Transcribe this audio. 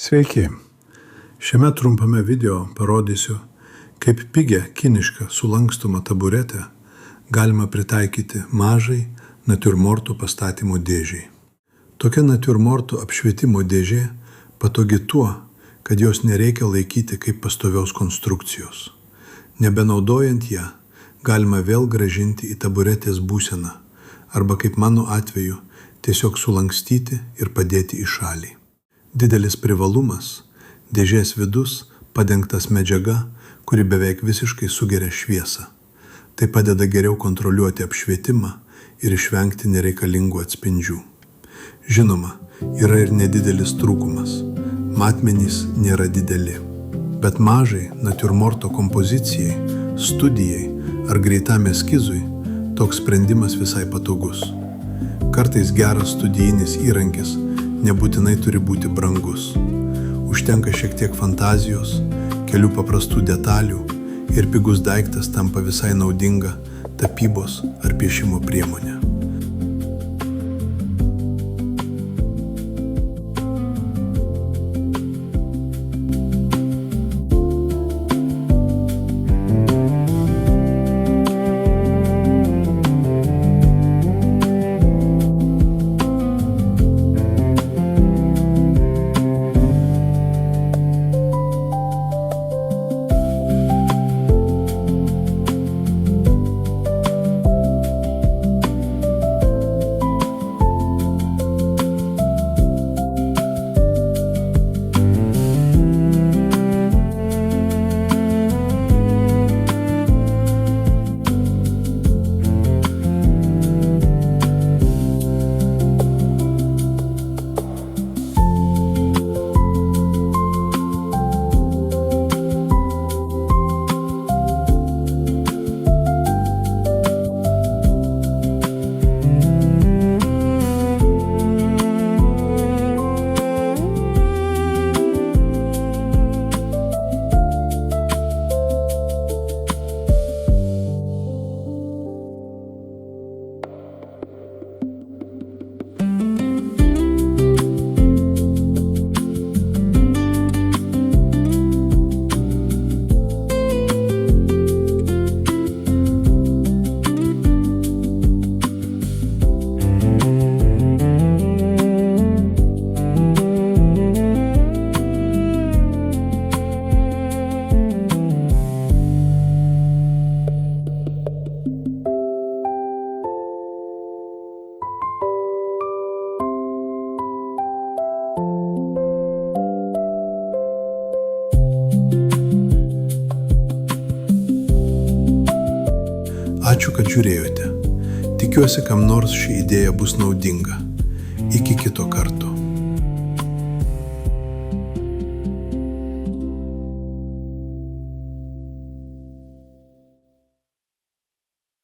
Sveiki! Šiame trumpame video parodysiu, kaip pigią kinišką sulankstomą taburetę galima pritaikyti mažai natiurmortų pastatymo dėžei. Tokia natiurmortų apšvietimo dėžė patogi tuo, kad jos nereikia laikyti kaip pastovios konstrukcijos. Nebenaudojant ją, galima vėl grąžinti į taburetės būseną arba, kaip mano atveju, tiesiog sulankstyti ir padėti į šalį. Didelis privalumas – dėžės vidus padengtas medžiaga, kuri beveik visiškai sugeria šviesą. Tai padeda geriau kontroliuoti apšvietimą ir išvengti nereikalingų atspindžių. Žinoma, yra ir nedidelis trūkumas – matmenys nėra dideli. Bet mažai natiurmorto kompozicijai, studijai ar greitam eskizui toks sprendimas visai patogus. Kartais geras studijinis įrankis nebūtinai turi būti brangus. Užtenka šiek tiek fantazijos, kelių paprastų detalių ir pigus daiktas tampa visai naudinga tapybos ar piešimo priemonė. Ačiū, kad žiūrėjote. Tikiuosi, kam nors ši idėja bus naudinga. Iki kito karto.